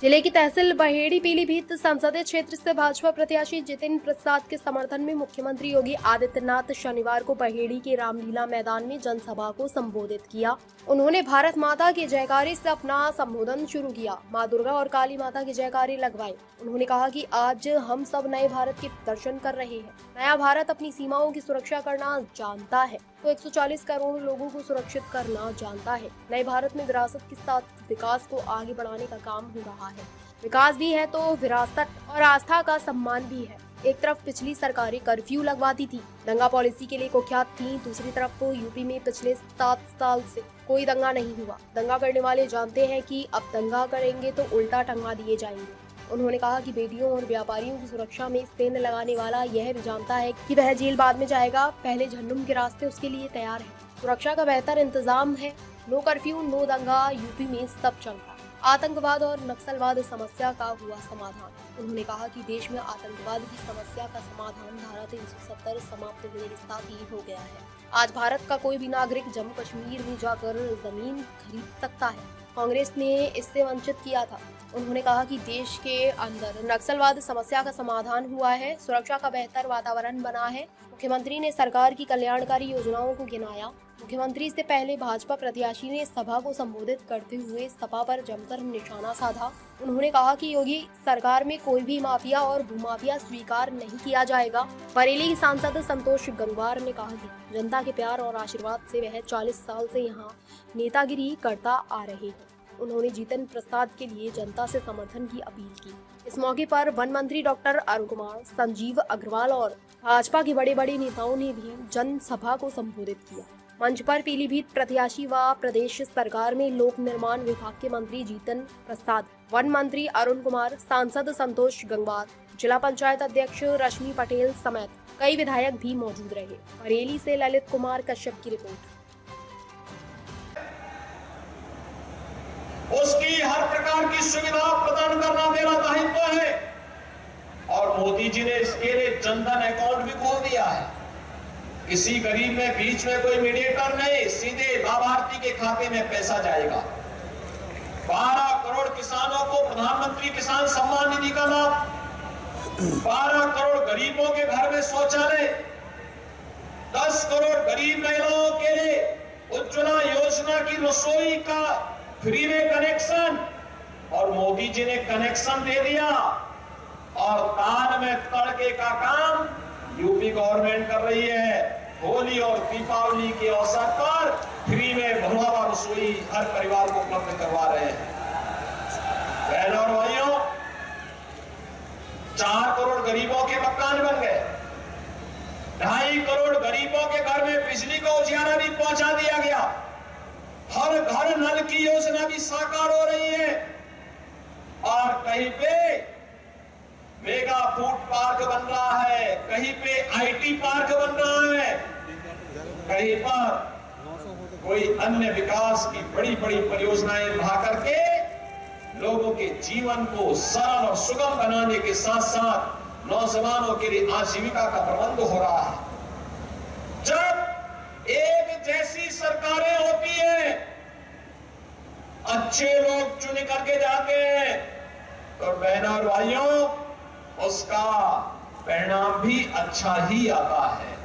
जिले की तहसील बहेड़ी पीलीभीत संसदीय क्षेत्र से भाजपा प्रत्याशी जितिन प्रसाद के समर्थन में मुख्यमंत्री योगी आदित्यनाथ शनिवार को बहेड़ी के रामलीला मैदान में जनसभा को संबोधित किया। उन्होंने भारत माता के जयकारे से अपना संबोधन शुरू किया। मां दुर्गा और काली माता के जयकारे लगवाए। उन्होंने कहा कि आज हम सब नए भारत के दर्शन कर रहे हैं। नया भारत अपनी सीमाओं की सुरक्षा करना जानता है तो 140 करोड़ लोगों को सुरक्षित करना जानता है। नए भारत में विरासत के साथ विकास को आगे बढ़ाने का काम हो रहा है। विकास भी है तो विरासत और आस्था का सम्मान भी है। एक तरफ पिछली सरकारें कर्फ्यू लगवाती थी, दंगा पॉलिसी के लिए कुख्यात थी, दूसरी तरफ यूपी में पिछले 7 साल से कोई दंगा नहीं हुआ। दंगा करने वाले जानते हैं कि अब दंगा करेंगे तो उल्टा टंगा दिए जाएंगे। उन्होंने कहा कि बेटियों और व्यापारियों की सुरक्षा में सेंध लगाने वाला यह भी जानता है कि वह जेल बाद में जाएगा, पहले झंडुम के रास्ते उसके लिए तैयार है। सुरक्षा का बेहतर इंतजाम है। नो कर्फ्यू, नो दंगा, यूपी में सब चलता। आतंकवाद और नक्सलवाद समस्या का हुआ समाधान। उन्होंने कहा कि देश में आतंकवाद की समस्या का समाधान धारा 370 समाप्त होने के साथ ही हो गया है। आज भारत का कोई भी नागरिक जम्मू कश्मीर में जाकर जमीन खरीद सकता है। कांग्रेस ने इससे वंचित किया था। उन्होंने कहा कि देश के अंदर नक्सलवाद समस्या का समाधान हुआ है, सुरक्षा का बेहतर वातावरण बना है। मुख्यमंत्री ने सरकार की कल्याणकारी योजनाओं को गिनाया। मुख्यमंत्री से पहले भाजपा प्रत्याशी ने सभा को संबोधित करते हुए सपा पर जमकर निशाना साधा। उन्होंने कहा कि योगी सरकार में कोई भी माफिया और भूमाफिया स्वीकार नहीं किया जाएगा। बरेली की सांसद संतोष गंगवार ने कहा कि जनता के प्यार और आशीर्वाद से वह 40 साल से यहाँ नेतागिरी करता आ रहे हैं। उन्होंने जितिन प्रसाद के लिए जनता से समर्थन की अपील की। इस मौके पर वन मंत्री डॉक्टर अरुण कुमार, संजीव अग्रवाल और भाजपा के बड़े नेताओं ने भी जनसभा को संबोधित किया। मंच पर पीलीभीत प्रत्याशी व प्रदेश सरकार में लोक निर्माण विभाग के मंत्री जितिन प्रसाद, वन मंत्री अरुण कुमार, सांसद संतोष गंगवार, जिला पंचायत अध्यक्ष रश्मि पटेल समेत कई विधायक भी मौजूद रहे। बरेली से ललित कुमार कश्यप की रिपोर्ट। उसकी हर प्रकार की सुविधा प्रदान करना मेरा दायित्व है और मोदी जी ने इसके लिए जनधन अकाउंट भी खोल दिया है। किसी गरीब में बीच में कोई मीडिएटर नहीं, सीधे लाभार्थी के खाते में पैसा जाएगा। 12 करोड़ किसानों को प्रधानमंत्री किसान सम्मान निधि का लाभ, 12 करोड़ गरीबों के घर में शौचालय, 10 करोड़ गरीब महिलाओं के लिए उज्ज्वला योजना की रसोई का फ्री में कनेक्शन, और मोदी जी ने कनेक्शन दे दिया। और कान में तड़के का काम यूपी गवर्नमेंट कर रही है। होली और दीपावली के अवसर पर फ्री में भरवा रसोई हर परिवार को उपलब्ध करवा रहे हैं। बहनों और भाइयों, 4 करोड़ गरीबों के मकान बन गए, 2.5 करोड़ गरीबों के घर में बिजली का उजियारा भी पहुंचा दिया गया। हर घर नल की योजना भी साकार हो रही है और कहीं पे मेगा फूड पार्क बन रहा है, कहीं पे आईटी पार्क बन रहा है, कहीं पर कोई अन्य विकास की बड़ी परियोजनाएं बढ़ा करके लोगों के जीवन को सरल और सुगम बनाने के साथ साथ नौजवानों के लिए आजीविका का प्रबंध हो रहा है। जब एक जैसी सरकारें होती हैं, अच्छे लोग चुन करके जाते हैं, तो बहनों और भाइयों उसका परिणाम भी अच्छा ही आता है।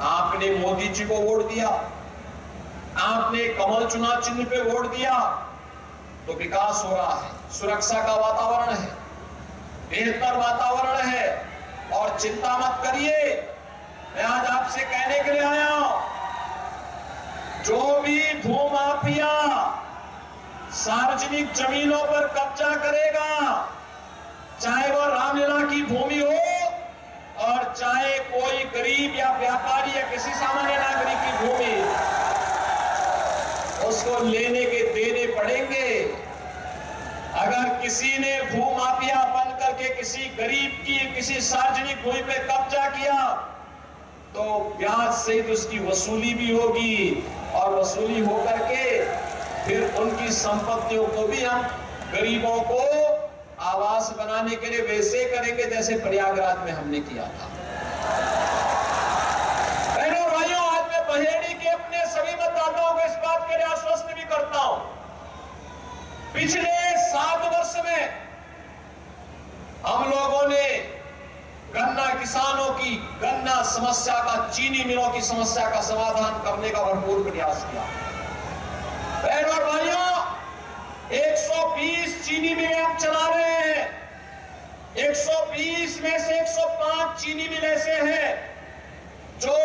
आपने मोदी जी को वोट दिया, आपने कमल चुनाव चिन्ह पे वोट दिया, तो विकास हो रहा है, सुरक्षा का वातावरण है, बेहतर वातावरण है। और चिंता मत करिए, मैं आज आपसे कहने के लिए आया हूं, जो भी भूमाफिया सार्वजनिक जमीनों पर कब्जा करेगा, चाहे वह रामलीला की भूमि हो और चाहे कोई गरीब या व्यापारी या किसी सामान्य नागरिक की भूमि, उसको लेने के देने पड़ेंगे। अगर किसी ने भूमाफिया बन करके किसी गरीब की किसी सार्वजनिक भूमि पे कब्जा किया, तो ब्याज सहित उसकी वसूली भी होगी और वसूली होकर के फिर उनकी संपत्तियों को भी हम गरीबों को आवास बनाने के लिए वैसे करेंगे जैसे प्रयागराज में हमने किया था। बहनों भाइयों, आज मैं बहेड़ी के अपने सभी मतदाताओं को इस बात के लिए आश्वस्त भी करता हूं, पिछले 7 वर्ष में हम लोगों ने गन्ना किसानों की गन्ना समस्या का, चीनी मिलों की समस्या का समाधान करने का भरपूर प्रयास किया। बहनों और भाइयों, 120 चीनी मिलें हम चला रहे हैं। 120 में से 105 चीनी मिल ऐसे हैं जो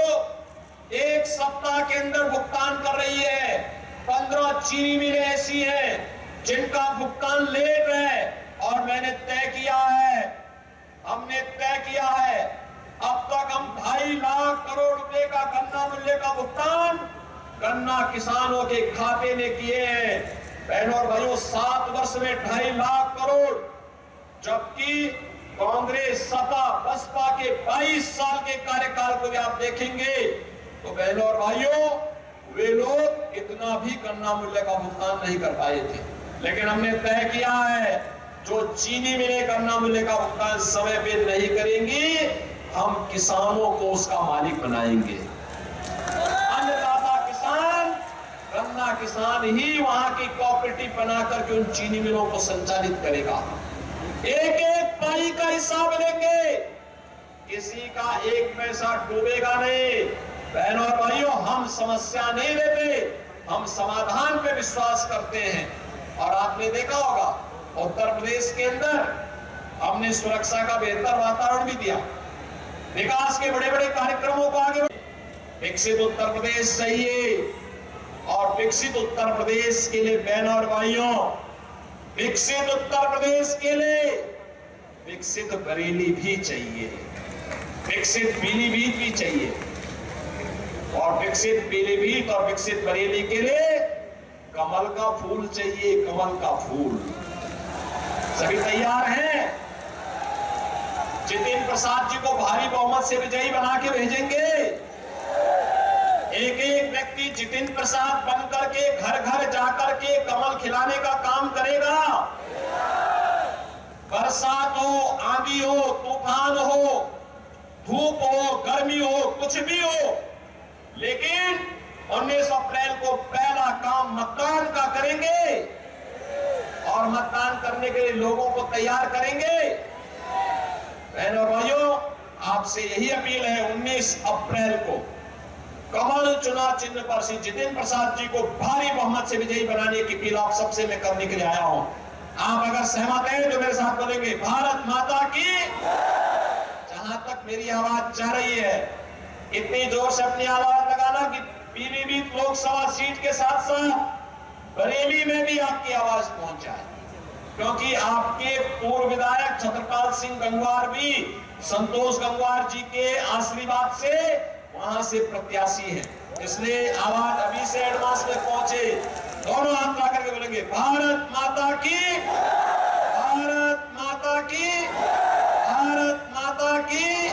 एक सप्ताह के अंदर भुगतान कर रही है। 15 चीनी मिलें ऐसी हैं जिनका भुगतान लेट है। और मैंने तय किया है, हमने तय किया है, अब तक हम 2.5 लाख करोड़ रुपए का गन्ना मूल्य का भुगतान गन्ना किसानों के खाते में किए हैं। बहनों और भाइयों, 7 वर्ष में 2.5 लाख करोड़, जबकि कांग्रेस, सपा, बसपा के 22 साल के कार्यकाल को भी आप देखेंगे तो बहनों और भाइयों, वे लोग इतना भी गन्ना मूल्य का भुगतान नहीं कर पाए थे। लेकिन हमने तय किया है, जो चीनी मिलें गन्ना मूल्य का भुगतान समय पे नहीं करेंगी, हम किसानों को उसका मालिक बनाएंगे। अन्नदाता किसान, गन्ना किसान ही वहां की कोऑपरेटिव बनाकर के उन चीनी मिलों को संचालित करेगा। एक एक पाई का हिसाब लेंगे, किसी का 1 पैसा डूबेगा नहीं। बहनों और भाइयों, हम समस्या नहीं लेते, हम समाधान पे विश्वास करते हैं। और आपने देखा होगा, उत्तर प्रदेश के अंदर हमने सुरक्षा का बेहतर वातावरण भी दिया, विकास के बड़े बड़े कार्यक्रमों को आगे। विकसित उत्तर प्रदेश चाहिए, और विकसित उत्तर प्रदेश के लिए बहनों और भाइयों, विकसित उत्तर प्रदेश के लिए विकसित बरेली भी चाहिए, विकसित पीलीभीत भी चाहिए। और विकसित पीलीभीत और विकसित बरेली के लिए कमल का फूल चाहिए, कमल का फूल। सभी तैयार हैं? जितिन प्रसाद जी को भारी बहुमत से विजयी बना के भेजेंगे। एक एक व्यक्ति जितिन प्रसाद बन करके घर घर जाकर के कमल खिलाने का काम करेगा। बरसात हो, आंधी हो, तूफान हो, धूप हो, गर्मी हो, कुछ भी हो, लेकिन 19 अप्रैल को पहला काम मतदान का करेंगे। और मतदान करने के लिए लोगों को तैयार करेंगे। बहनों भाइयों, आपसे यही अपील है, 19 अप्रैल को कमल चुनाव चिन्ह पर श्री जितिन प्रसाद जी को भारी बहुमत से विजयी बनाने की अपील आप सबसे मैं करने के लिए आया हूं। आप अगर सहमत हैं तो मेरे साथ बोलेंगे, भारत माता की। जहां तक मेरी आवाज जा रही है, इतनी जोर से अपनी आवाज लगाना कि पीलीभीत लोकसभा सीट के साथ साथ बरेली में भी आपकी आवाज पहुंच जाए। क्योंकि आपके पूर्व विधायक छत्रपाल सिंह गंगवार भी संतोष गंगवार जी के आशीर्वाद से वहां से प्रत्याशी हैं, इसलिए आवाज अभी से एडवांस में पहुंचे। दोनों हाथ ला करके बोलेंगे, भारत माता की, भारत माता की, भारत माता की।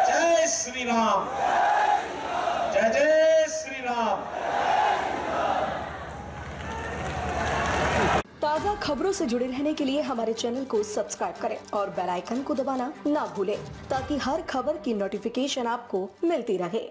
जय श्री राम, जय जय श्री राम। ताज़ा खबरों से जुड़े रहने के लिए हमारे चैनल को सब्सक्राइब करें और बेल आइकन को दबाना ना भूलें, ताकि हर खबर की नोटिफिकेशन आपको मिलती रहे।